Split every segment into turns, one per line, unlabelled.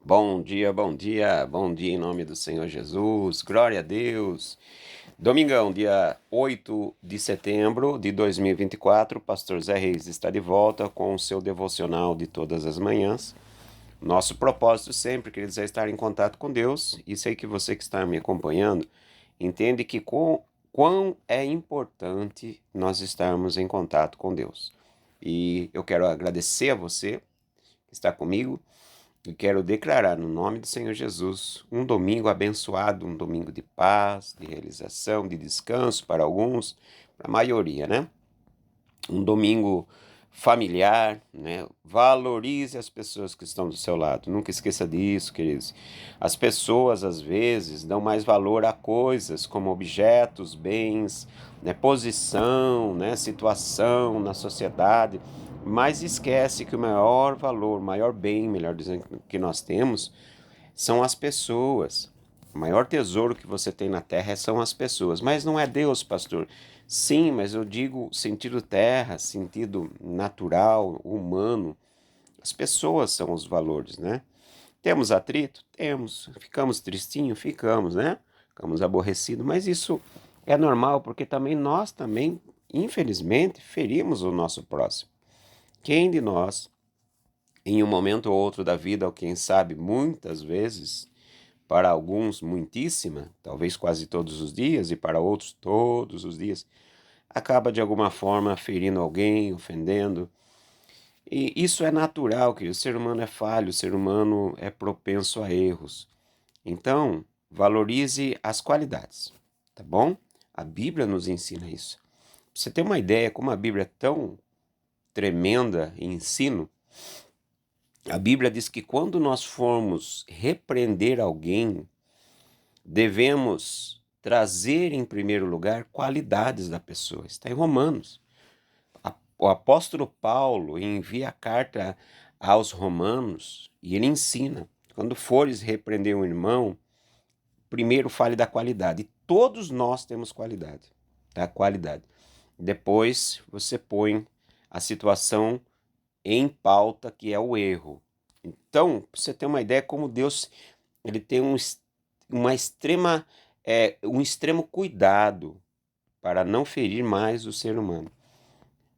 Bom dia, bom dia em nome do Senhor Jesus, glória a Deus. Domingão, dia 8 de setembro de 2024, Pastor Zé Reis está de volta com o seu devocional de todas as manhãs. Nosso propósito sempre, queridos, é estar em contato com Deus, e sei que você que está me acompanhando entende que quão é importante nós estarmos em contato com Deus. E eu quero agradecer a você que está comigo. E quero declarar no nome do Senhor Jesus um domingo abençoado, um domingo de paz, de realização, de descanso para alguns, para a maioria, né? Um domingo familiar, né? Valorize as pessoas que estão do seu lado. Nunca esqueça disso, queridos. As pessoas, às vezes, dão mais valor a coisas como objetos, bens, né? Posição, né? Situação na sociedade, mas esquece que o maior valor, o maior bem, melhor dizendo, que nós temos são as pessoas. O maior tesouro que você tem na terra são as pessoas. Mas não é Deus, pastor. Sim, mas eu digo sentido terra, sentido natural, humano. As pessoas são os valores, né? Temos atrito? Temos. Ficamos tristinhos? Ficamos, né? Ficamos aborrecidos. Mas isso é normal, porque também nós também, infelizmente, ferimos o nosso próximo. Quem de nós, em um momento ou outro da vida, ou quem sabe muitas vezes, para alguns muitíssima, talvez quase todos os dias, e para outros todos os dias, acaba de alguma forma ferindo alguém, ofendendo. E isso é natural, que o ser humano é falho, o ser humano é propenso a erros. Então, valorize as qualidades, tá bom? A Bíblia nos ensina isso. Pra você ter uma ideia como a Bíblia é tão tremenda em ensino, a Bíblia diz que quando nós formos repreender alguém, devemos trazer em primeiro lugar qualidades da pessoa. Está em Romanos. O apóstolo Paulo envia a carta aos Romanos e ele ensina: quando fores repreender um irmão, primeiro fale da qualidade. E todos nós temos qualidade, tá? Qualidade. Depois você põe a situação em pauta, que é o erro. Então, pra você ter uma ideia como Deus ele tem uma extrema, um extremo cuidado para não ferir mais o ser humano.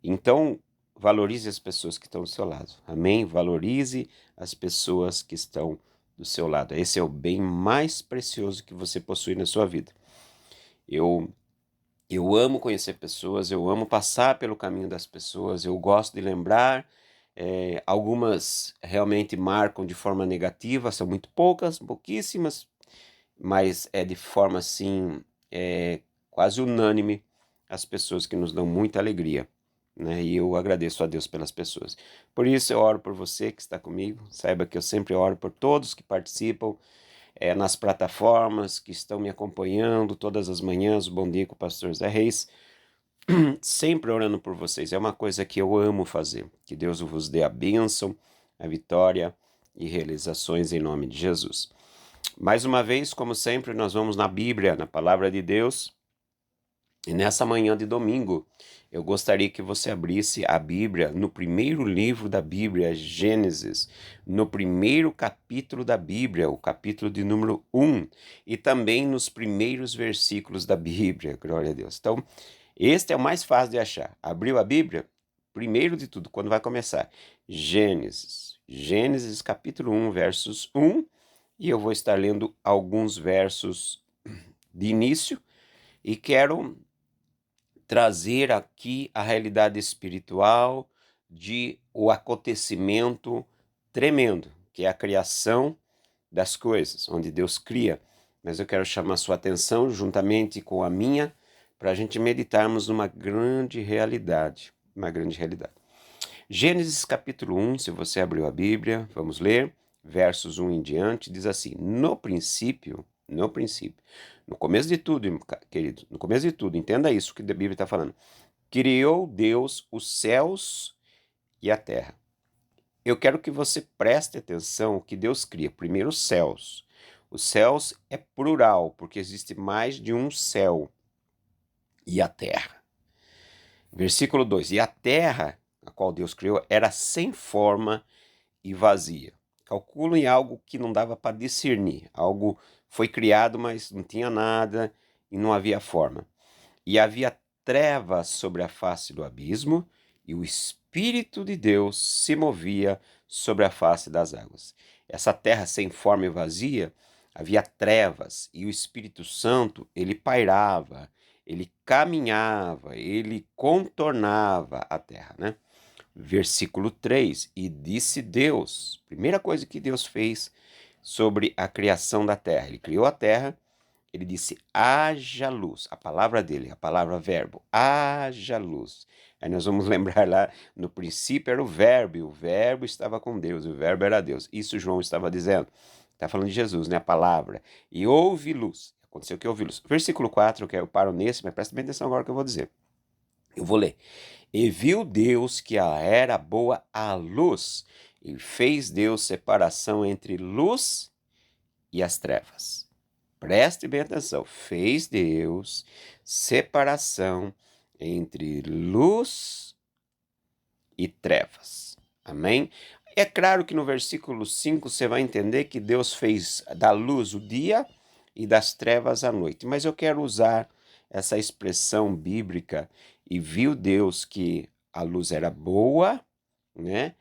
Então, valorize as pessoas que estão do seu lado. Amém? Valorize as pessoas que estão do seu lado. Esse é o bem mais precioso que você possui na sua vida. Eu, eu amo conhecer pessoas, eu amo passar pelo caminho das pessoas, eu gosto de lembrar. Algumas realmente marcam de forma negativa, são muito poucas, pouquíssimas, mas é de forma assim, quase unânime as pessoas que nos dão muita alegria, né? E eu agradeço a Deus pelas pessoas. Por isso eu oro por você que está comigo, saiba que eu sempre oro por todos que participam nas plataformas, que estão me acompanhando todas as manhãs, Bom Dia com o Pastor Zé Reis, sempre orando por vocês, é uma coisa que eu amo fazer, que Deus vos dê a bênção, a vitória e realizações em nome de Jesus. Mais uma vez, como sempre, nós vamos na Bíblia, na Palavra de Deus. E nessa manhã de domingo, eu gostaria que você abrisse a Bíblia no primeiro livro da Bíblia, Gênesis, no primeiro capítulo da Bíblia, o capítulo de número 1, e também nos primeiros versículos da Bíblia, glória a Deus. Então, este é o mais fácil de achar. Abriu a Bíblia? Primeiro de tudo, quando vai começar? Gênesis capítulo 1, versos 1, e eu vou estar lendo alguns versos de início e quero trazer aqui a realidade espiritual de o acontecimento tremendo, que é a criação das coisas, onde Deus cria. Mas eu quero chamar sua atenção, juntamente com a minha, para a gente meditarmos numa grande realidade, uma grande realidade. Gênesis capítulo 1, se você abriu a Bíblia, vamos ler, versos 1 em diante, diz assim: no princípio, no começo de tudo, querido, no começo de tudo, entenda isso que a Bíblia está falando. Criou Deus os céus e a terra. Eu quero que você preste atenção que Deus cria primeiro os céus. Os céus é plural, porque existe mais de um céu. E a terra. Versículo 2. E a terra, a qual Deus criou, era sem forma e vazia. Calculo em algo que não dava para discernir. Algo foi criado, mas não tinha nada e não havia forma. E havia trevas sobre a face do abismo, e o Espírito de Deus se movia sobre a face das águas. Essa terra sem forma e vazia, havia trevas, e o Espírito Santo, ele pairava, ele caminhava, ele contornava a terra, né? Versículo 3, e disse Deus, primeira coisa que Deus fez sobre a criação da terra, ele criou a terra, ele disse, haja luz, a palavra dele, a palavra verbo, haja luz. Aí nós vamos lembrar lá, no princípio era o verbo, e o verbo estava com Deus, o verbo era Deus. Isso João estava dizendo, está falando de Jesus, né, a palavra. E houve luz, aconteceu que houve luz. Versículo 4, que eu paro nesse, mas presta bem atenção agora que eu vou dizer. Eu vou ler. E viu Deus que era boa a luz, e fez Deus separação entre luz e as trevas. Preste bem atenção. Fez Deus separação entre luz e trevas. Amém? É claro que no versículo 5 você vai entender que Deus fez da luz o dia e das trevas a noite. Mas eu quero usar essa expressão bíblica, e viu Deus que a luz era boa, né?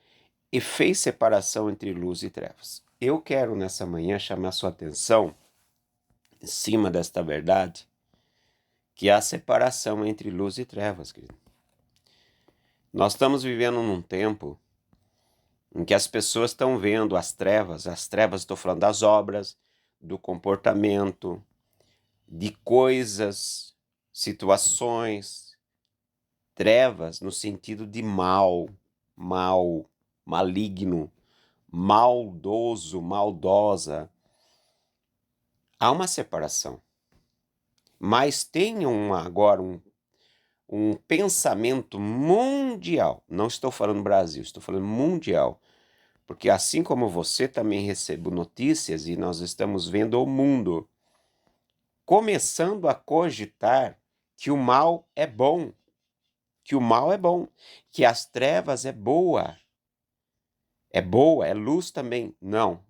E fez separação entre luz e trevas. Eu quero nessa manhã chamar sua atenção em cima desta verdade, que há separação entre luz e trevas, querido. Nós estamos vivendo num tempo em que as pessoas estão vendo as trevas, estou falando das obras, do comportamento, de coisas, situações, trevas no sentido de mal, maligno, maldoso, maldosa. Há uma separação. Mas tem agora um pensamento mundial. Não estou falando Brasil, estou falando mundial. Porque assim como você, também recebo notícias e nós estamos vendo o mundo começando a cogitar que o mal é bom, que o mal é bom, que as trevas é boa, é luz também. Não,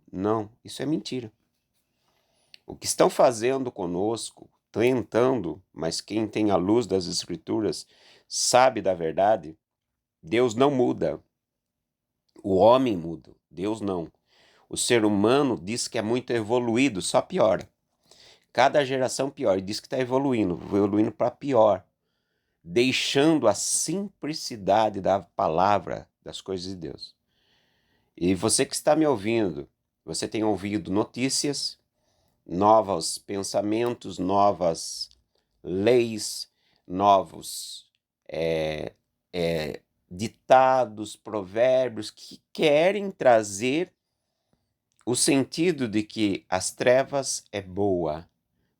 isso é mentira. O que estão fazendo conosco, tentando, mas quem tem a luz das Escrituras sabe da verdade, Deus não muda. O homem muda, Deus não. O ser humano diz que é muito evoluído, só piora. Cada geração piora, e diz que está evoluindo para pior, deixando a simplicidade da palavra, das coisas de Deus. E você que está me ouvindo, você tem ouvido notícias, novos pensamentos, novas leis, novos ditados, provérbios que querem trazer o sentido de que as trevas é boa.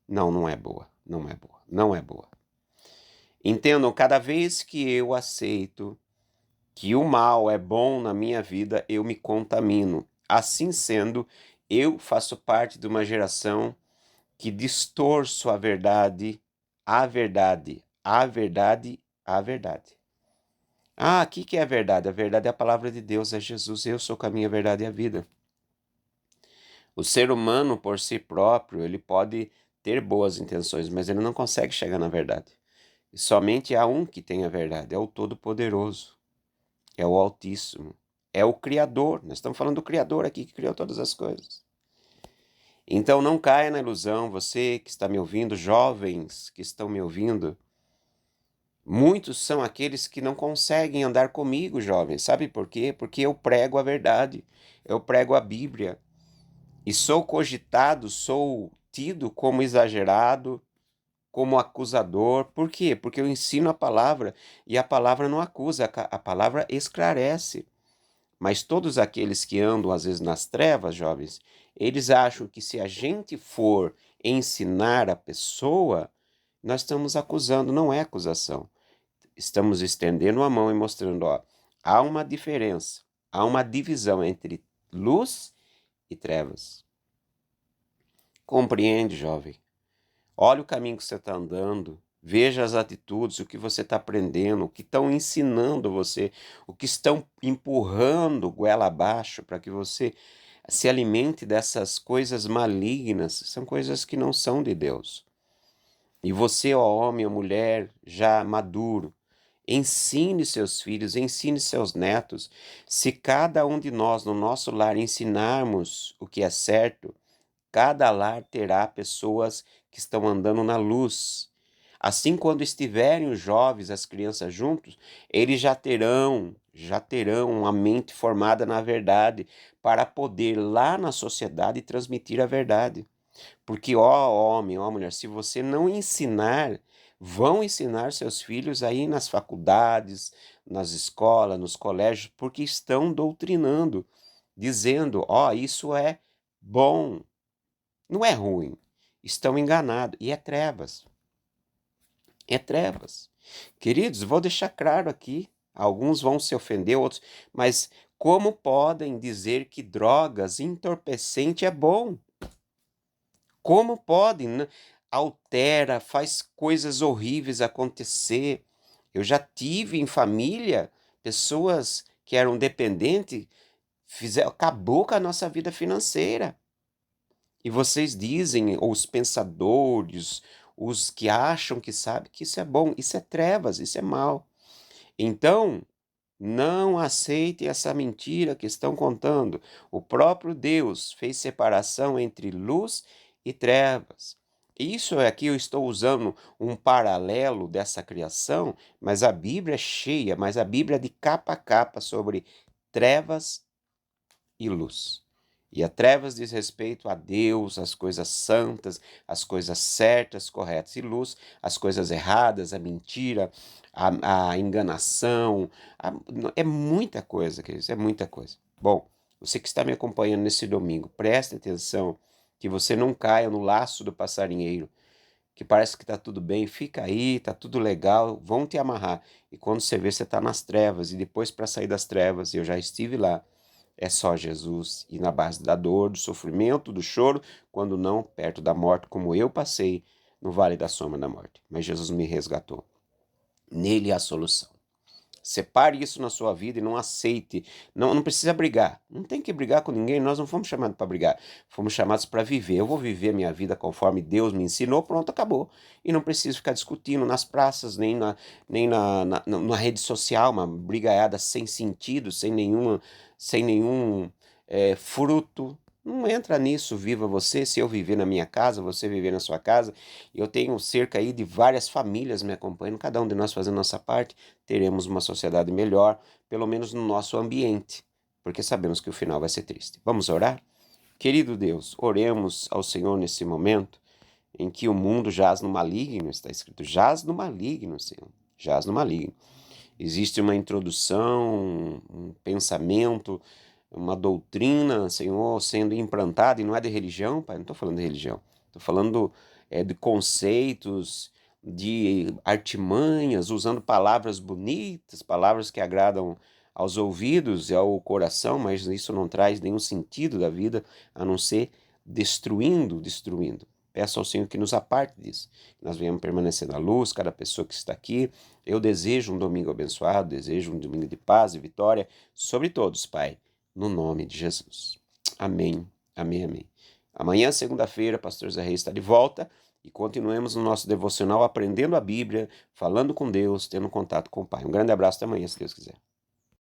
Não é boa, não é boa. Entendam, cada vez que eu aceito que o mal é bom na minha vida, eu me contamino. Assim sendo, eu faço parte de uma geração que distorço a verdade, a verdade, a verdade, a verdade. O que é a verdade? A verdade é a palavra de Deus, é Jesus. Eu sou o caminho, a verdade e a vida. O ser humano, por si próprio, ele pode ter boas intenções, mas ele não consegue chegar na verdade. E somente há um que tem a verdade, é o Todo-Poderoso, é o Altíssimo, é o Criador. Nós estamos falando do Criador aqui, que criou todas as coisas. Então não caia na ilusão, você que está me ouvindo, jovens que estão me ouvindo, muitos são aqueles que não conseguem andar comigo, jovens. Sabe por quê? Porque eu prego a verdade, eu prego a Bíblia. E sou cogitado, sou tido como exagerado, como acusador. Por quê? Porque eu ensino a palavra e a palavra não acusa, a palavra esclarece. Mas todos aqueles que andam às vezes nas trevas, jovens, eles acham que se a gente for ensinar a pessoa, nós estamos acusando, não é acusação. Estamos estendendo a mão e mostrando, há uma diferença, há uma divisão entre luz e trevas. Compreende, jovem? Olha o caminho que você está andando, veja as atitudes, o que você está aprendendo, o que estão ensinando você, o que estão empurrando goela abaixo para que você se alimente dessas coisas malignas, são coisas que não são de Deus. E você, ó homem ou mulher, já maduro, ensine seus filhos, ensine seus netos. Se cada um de nós, no nosso lar, ensinarmos o que é certo, cada lar terá pessoas que estão andando na luz. Assim, quando estiverem os jovens, as crianças juntos, eles já terão uma mente formada na verdade para poder lá na sociedade transmitir a verdade. Porque, ó homem, ó mulher, se você não ensinar, vão ensinar seus filhos aí nas faculdades, nas escolas, nos colégios, porque estão doutrinando, dizendo, ó, isso é bom, não é ruim. Estão enganados. E é trevas. É trevas. Queridos, vou deixar claro aqui, alguns vão se ofender, outros, mas como podem dizer que drogas, entorpecente é bom? Como podem? Altera, faz coisas horríveis acontecer. Eu já tive em família pessoas que eram dependentes, acabou com a nossa vida financeira. E vocês dizem, ou os pensadores, os que acham que sabem, que isso é bom, isso é trevas, isso é mal. Então, não aceite essa mentira que estão contando. O próprio Deus fez separação entre luz e trevas. Isso aqui eu estou usando um paralelo dessa criação, mas a Bíblia é cheia, mas a Bíblia é de capa a capa sobre trevas e luz. E a trevas diz respeito a Deus, as coisas santas, as coisas certas, corretas. E luz, as coisas erradas, a mentira, a enganação. É muita coisa, queridos, é muita coisa. Bom, você que está me acompanhando nesse domingo, preste atenção que você não caia no laço do passarinheiro, que parece que está tudo bem, fica aí, está tudo legal, vão te amarrar. E quando você vê, você está nas trevas. E depois para sair das trevas, eu já estive lá, é só Jesus ir na base da dor, do sofrimento, do choro, quando não perto da morte, como eu passei no vale da sombra da morte. Mas Jesus me resgatou. Nele há a solução. Separe isso na sua vida e não aceite. Não precisa brigar. Não tem que brigar com ninguém. Nós não fomos chamados para brigar. Fomos chamados para viver. Eu vou viver minha vida conforme Deus me ensinou. Pronto, acabou. E não preciso ficar discutindo nas praças, nem na rede social, uma brigaiada sem sentido, sem nenhum fruto. Não entra nisso, viva você. Se eu viver na minha casa, você viver na sua casa. Eu tenho cerca aí de várias famílias me acompanhando, cada um de nós fazendo nossa parte, teremos uma sociedade melhor, pelo menos no nosso ambiente, porque sabemos que o final vai ser triste. Vamos orar? Querido Deus, oremos ao Senhor nesse momento em que o mundo jaz no maligno, está escrito, jaz no maligno, Senhor, jaz no maligno. Existe uma introdução, um pensamento, uma doutrina, Senhor, sendo implantada, e não é de religião, Pai, não estou falando de religião, estou falando de conceitos, de artimanhas, usando palavras bonitas, palavras que agradam aos ouvidos e ao coração, mas isso não traz nenhum sentido da vida, a não ser destruindo. Peço ao Senhor que nos aparte disso, que nós venhamos permanecer na luz, cada pessoa que está aqui. Eu desejo um domingo abençoado, desejo um domingo de paz e vitória sobre todos, Pai, no nome de Jesus. Amém, amém, amém. Amanhã, segunda-feira, Pastor Zé Reis está de volta e continuemos no nosso devocional aprendendo a Bíblia, falando com Deus, tendo contato com o Pai. Um grande abraço, até amanhã, se Deus quiser.